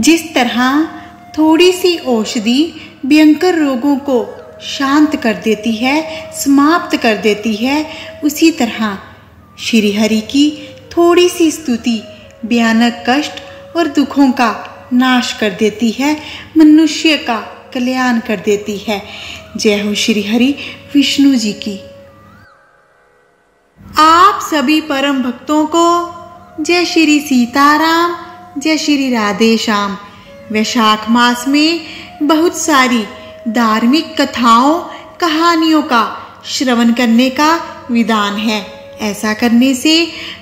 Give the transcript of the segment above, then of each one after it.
जिस तरह थोड़ी सी औषधि भयंकर रोगों को शांत कर देती है, समाप्त कर देती है, उसी तरह श्री हरि की थोड़ी सी स्तुति भयानक कष्ट और दुखों का नाश कर देती है, मनुष्य का कल्याण कर देती है। जय हो श्री हरि विष्णु जी की। आप सभी परम भक्तों को जय श्री सीताराम, जय श्री राधे श्याम। वैशाख मास में बहुत सारी धार्मिक कथाओं कहानियों का श्रवण करने का विधान है। ऐसा करने से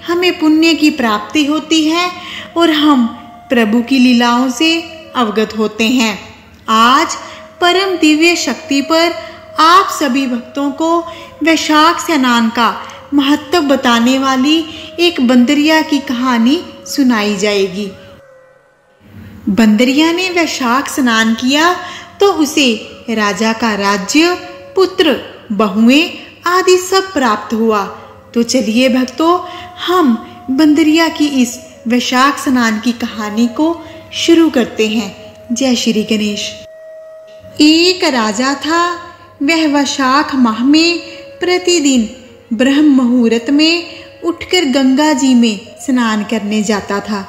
हमें पुण्य की प्राप्ति होती है और हम प्रभु की लीलाओं से अवगत होते हैं। आज परम दिव्य शक्ति पर आप सभी भक्तों को वैशाख स्नान का महत्व बताने वाली एक बंदरिया की कहानी सुनाई जाएगी। बंदरिया ने वैशाख स्नान किया तो उसे राजा का राज्य, पुत्र, बहुएं आदि सब प्राप्त हुआ। तो चलिए भक्तों, हम बंदरिया की इस वैशाख स्नान की कहानी को शुरू करते हैं। जय श्री गणेश। एक राजा था। वह वैशाख माह में प्रतिदिन ब्रह्म मुहूर्त में उठकर गंगा जी में स्नान करने जाता था।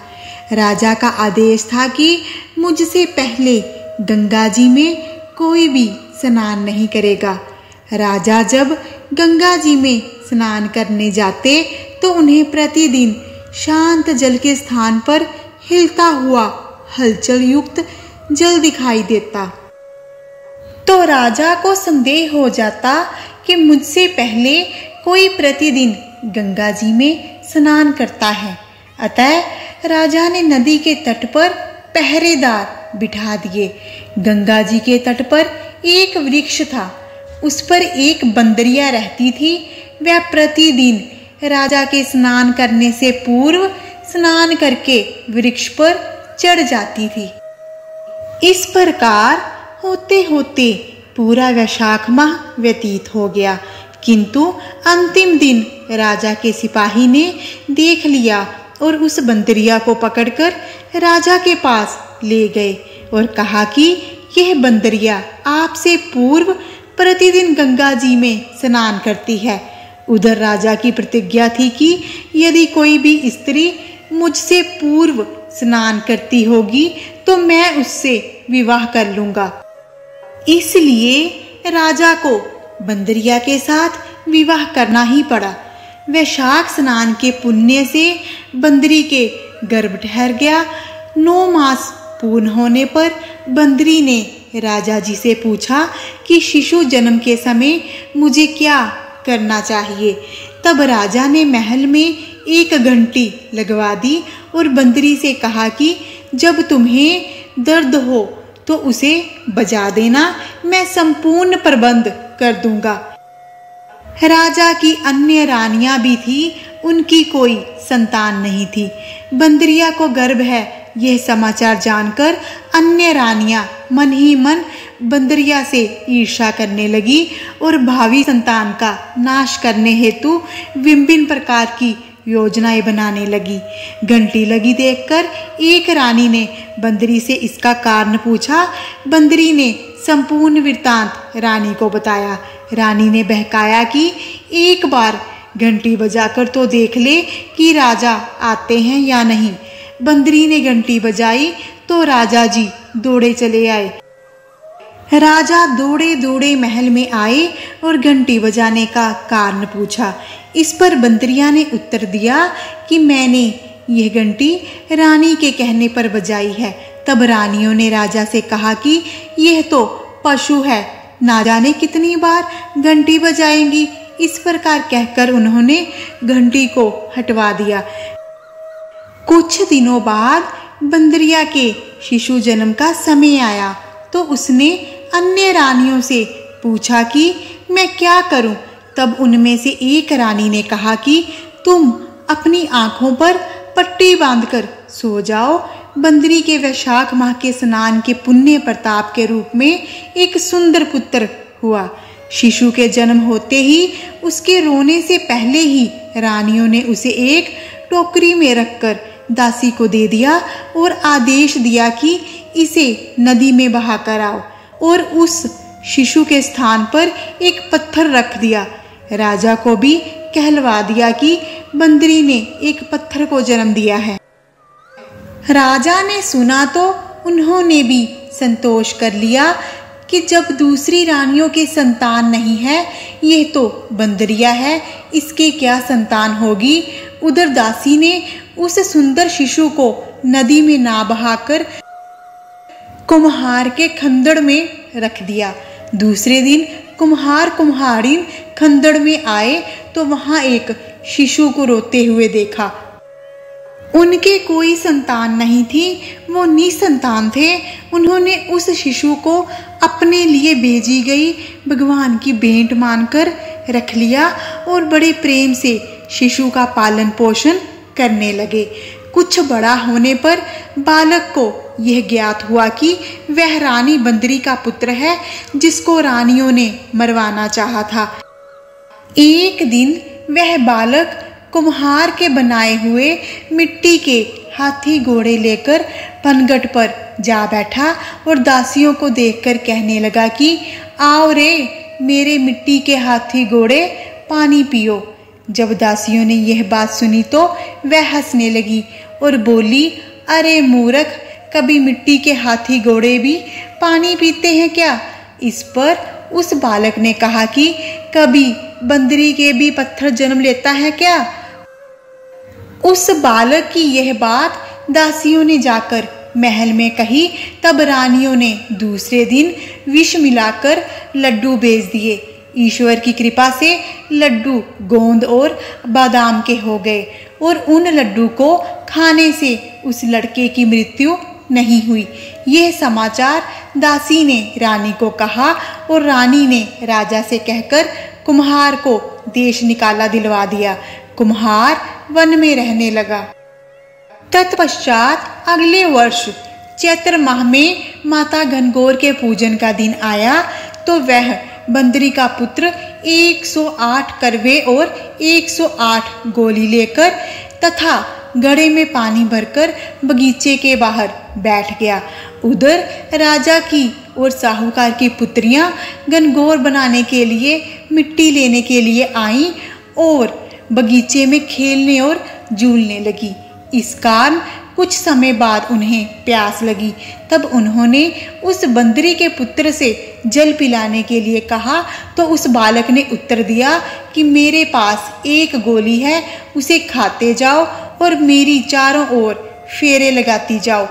राजा का आदेश था कि मुझसे पहले गंगा जी में कोई भी स्नान नहीं करेगा। राजा जब गंगा जी में स्नान करने जाते तो उन्हें प्रतिदिन शांत जल के स्थान पर हिलता हुआ हलचल युक्त जल दिखाई देता। तो राजा को संदेह हो जाता कि मुझसे पहले कोई प्रतिदिन गंगा जी में स्नान करता है। अतः राजा ने नदी के तट पर पहरेदार बिठा दिए। गंगा जी के तट पर एक वृक्ष था। उस पर एक बंदरिया रहती थी। वह प्रतिदिन राजा के स्नान करने से पूर्व स्नान करके वृक्ष पर चढ़ जाती थी। इस प्रकार होते होते पूरा वैशाख माह व्यतीत हो गया, किंतु अंतिम दिन राजा के सिपाही ने देख लिया और उस बंदरिया को पकड़कर राजा के पास ले गए और कहा कि यह बंदरिया आपसे पूर्व प्रतिदिन गंगा जी में स्नान करती है। उधर राजा की प्रतिज्ञा थी कि यदि कोई भी स्त्री मुझसे पूर्व स्नान करती होगी तो मैं उससे विवाह कर लूंगा। इसलिए राजा को बंदरिया के साथ विवाह करना ही पड़ा। वैशाख स्नान के पुण्य से बंदरी के गर्भ ठहर गया। 9 मास पूर्ण होने पर बंदरी ने राजा जी से पूछा कि शिशु जन्म के समय मुझे क्या करना चाहिए। तब राजा ने महल में एक घंटी लगवा दी और बंदरी से कहा कि जब तुम्हें दर्द हो तो उसे बजा देना, मैं संपूर्ण प्रबंध कर दूंगा। राजा की अन्य रानियां भी थी, उनकी कोई संतान नहीं थी। बंदरिया को गर्भ है यह समाचार जानकर अन्य रानियां मन ही मन बंदरिया से ईर्ष्या करने लगी और भावी संतान का नाश करने हेतु विभिन्न प्रकार की योजनाएं बनाने लगी। घंटी लगी देखकर एक रानी ने बंदरी से इसका कारण पूछा। बंदरी ने संपूर्ण वृत्तांत रानी को बताया। रानी ने बहकाया कि एक बार घंटी बजाकर तो देख ले कि राजा आते हैं या नहीं। बंदरी ने घंटी बजाई तो राजा जी दौड़े चले आए। राजा दौड़े दौड़े महल में आए और घंटी बजाने का कारण पूछा। इस पर बंदरिया ने उत्तर दिया कि मैंने यह घंटी रानी के कहने पर बजाई है। तब रानियों ने राजा से कहा कि यह तो पशु है, ना जाने कितनी बार घंटी बजाएंगी। इस प्रकार कहकर उन्होंने घंटी को हटवा दिया। कुछ दिनों बाद बंदरिया के शिशु जन्म का समय आया तो उसने अन्य रानियों से पूछा कि मैं क्या करूं। तब उनमें से एक रानी ने कहा कि तुम अपनी आंखों पर पट्टी बांधकर सो जाओ। बंदरी के वैशाख माह के स्नान के पुण्य प्रताप के रूप में एक सुंदर पुत्र हुआ। शिशु के जन्म होते ही उसके रोने से पहले ही रानियों ने उसे एक टोकरी में रखकर दासी को दे दिया और आदेश दिया कि इसे नदी में बहाकर आओ, और उस शिशु के स्थान पर एक पत्थर रख दिया। राजा को भी कहलवा दिया कि बंदरी ने एक पत्थर को जन्म दिया है। राजा ने सुना तो उन्होंने भी संतोष कर लिया कि जब दूसरी रानियों के संतान नहीं है, यह तो बंदरिया है, इसके क्या संतान होगी। उधर दासी ने उस सुंदर शिशु को नदी में ना बहाकर कुम्हार के खंदड़ में रख दिया। दूसरे दिन कुम्हार कुम्हारिन खंदड़ में आए तो वहां एक शिशु को रोते हुए देखा। उनके कोई संतान नहीं थी, वो निसंतान थे। उन्होंने उस शिशु को अपने लिए भेजी गई भगवान की भेंट मानकर रख लिया और बड़े प्रेम से शिशु का पालन पोषण करने लगे। कुछ बड़ा होने पर बालक को यह ज्ञात हुआ कि वह रानी बंदरी का पुत्र है, जिसको रानियों ने मरवाना चाहा था। एक दिन वह बालक कुम्हार के बनाए हुए मिट्टी के हाथी घोड़े लेकर पनघट पर जा बैठा और दासियों को देखकर कहने लगा कि आओ रे मेरे मिट्टी के हाथी घोड़े, पानी पियो। जब दासियों ने यह बात सुनी तो वह हंसने लगी और बोली, अरे मूर्ख, कभी मिट्टी के हाथी घोड़े भी पानी पीते हैं क्या? इस पर उस बालक ने कहा कि कभी बंदरी के भी पत्थर जन्म लेता है क्या? उस बालक की यह बात दासियों ने जाकर महल में कही। तब रानियों ने दूसरे दिन विष मिलाकर लड्डू भेज दिए। ईश्वर की कृपा से लड्डू गोंद और बादाम के हो गए और उन लड्डू को खाने से उस लड़के की मृत्यु नहीं हुई। यह समाचार दासी ने रानी को कहा और रानी ने राजा से कहकर कुम्हार को देश निकाला दिलवा दिया। कुम्हार वन में रहने लगा। तत्पश्चात अगले वर्ष चैत्र माह में माता घनघोर के पूजन का दिन आया तो वह बंदरी का पुत्र 108 करवे और 108 गोली लेकर तथा घड़े में पानी भरकर बगीचे के बाहर बैठ गया। उधर राजा की और साहूकार की पुत्रियां घनघोर बनाने के लिए मिट्टी लेने के लिए आईं और बगीचे में खेलने और झूलने लगी। इस कारण कुछ समय बाद उन्हें प्यास लगी। तब उन्होंने उस बंदरी के पुत्र से जल पिलाने के लिए कहा तो उस बालक ने उत्तर दिया कि मेरे पास एक गोली है, उसे खाते जाओ और मेरी चारों ओर फेरे लगाती जाओ,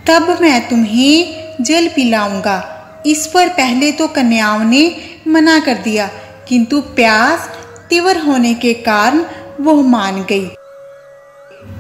तब मैं तुम्हें जल पिलाऊंगा। इस पर पहले तो कन्याओं ने मना कर दिया, किंतु प्यास तीव्र होने के कारण वह मान गई।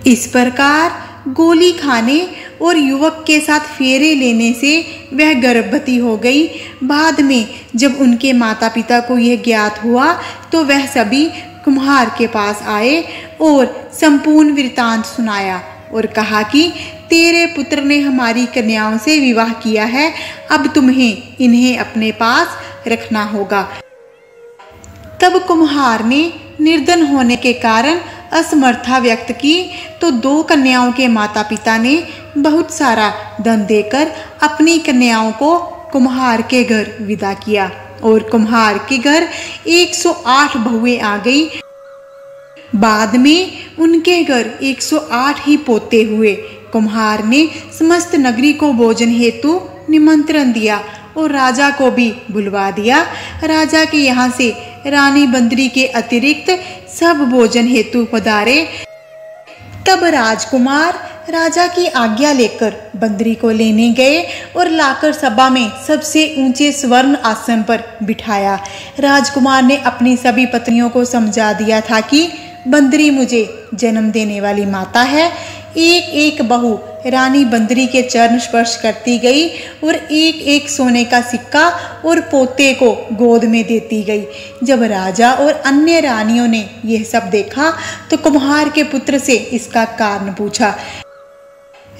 इस प्रकार गोली खाने और युवक के साथ फेरे लेने से वह गर्भवती हो गई। बाद में जब उनके माता पिता को यह ज्ञात हुआ तो वह सभी कुम्हार के पास आए और संपूर्ण वृतांत सुनाया और कहा कि तेरे पुत्र ने हमारी कन्याओं से विवाह किया है, अब तुम्हें इन्हें अपने पास रखना होगा। तब कुम्हार ने निर्धन होने के कारण असमर्था व्यक्त की तो 2 कन्याओं के माता पिता ने बहुत सारा धन देकर अपनी कन्याओं को कुम्हार के घर विदा किया और कुम्हार के घर 108 बहुएं आ गई। बाद में उनके घर 108 ही पोते हुए। कुम्हार ने समस्त नगरी को भोजन हेतु निमंत्रण दिया और राजा को भी बुलवा दिया। राजा के यहाँ से रानी बंदरी के अतिरिक्त सब भोजन हेतु पधारे। तब राजकुमार राजा की आज्ञा लेकर बंदरी को लेने गए और लाकर सभा में सबसे ऊंचे स्वर्ण आसन पर बिठाया। राजकुमार ने अपनी सभी पत्नियों को समझा दिया था कि बंदरी मुझे जन्म देने वाली माता है। एक एक बहू रानी बंदरी के चरण स्पर्श करती गई और एक एक सोने का सिक्का और पोते को गोद में देती गई। जब राजा और अन्य रानियों ने यह सब देखा तो कुम्हार के पुत्र से इसका कारण पूछा।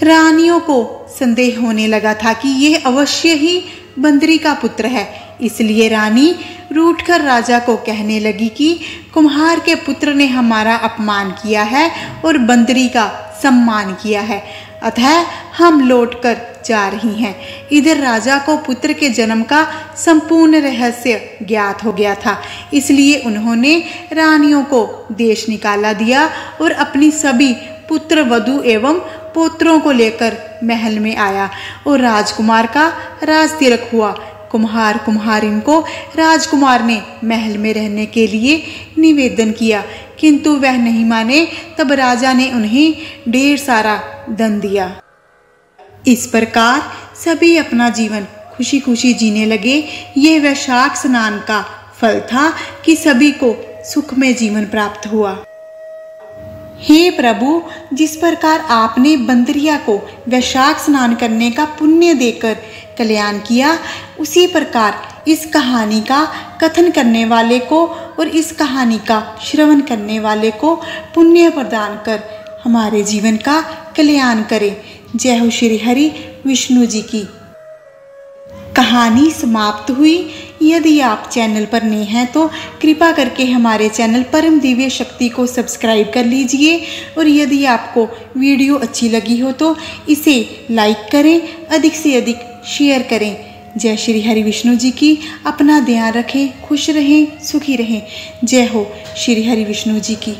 रानियों को संदेह होने लगा था कि यह अवश्य ही बंदरी का पुत्र है, इसलिए रानी रूठकर राजा को कहने लगी कि कुम्हार के पुत्र ने हमारा अपमान किया है और बंदरी का सम्मान किया है, अतः हम लौटकर जा रही हैं। इधर राजा को पुत्र के जन्म का संपूर्ण रहस्य ज्ञात हो गया था, इसलिए उन्होंने रानियों को देश निकाला दिया और अपनी सभी पुत्र वधू एवं पुत्रों को लेकर महल में आया और राजकुमार का राज तिलक हुआ। कुम्हार कुम्हारिन को राजकुमार ने महल में रहने के लिए निवेदन किया, किंतु वह नहीं माने। तब राजा ने उन्हें ढेर सारा धन दिया। इस प्रकार सभी अपना जीवन खुशी खुशी जीने लगे। यह वैशाख स्नान का फल था कि सभी को सुखमय जीवन प्राप्त हुआ। हे प्रभु, जिस प्रकार आपने बंदरिया को वैशाख स्नान करने का पुण्य देकर कल्याण किया, उसी प्रकार इस कहानी का कथन करने वाले को और इस कहानी का श्रवण करने वाले को पुण्य प्रदान कर हमारे जीवन का कल्याण करें। जय हो श्री हरि विष्णु जी की। कहानी समाप्त हुई। यदि आप चैनल पर नए हैं तो कृपा करके हमारे चैनल परम दिव्य शक्ति को सब्सक्राइब कर लीजिए और यदि आपको वीडियो अच्छी लगी हो तो इसे लाइक करें, अधिक से अधिक शेयर करें। जय श्री हरि विष्णु जी की। अपना ध्यान रखें, खुश रहें, सुखी रहें। जय हो श्री हरि विष्णु जी की।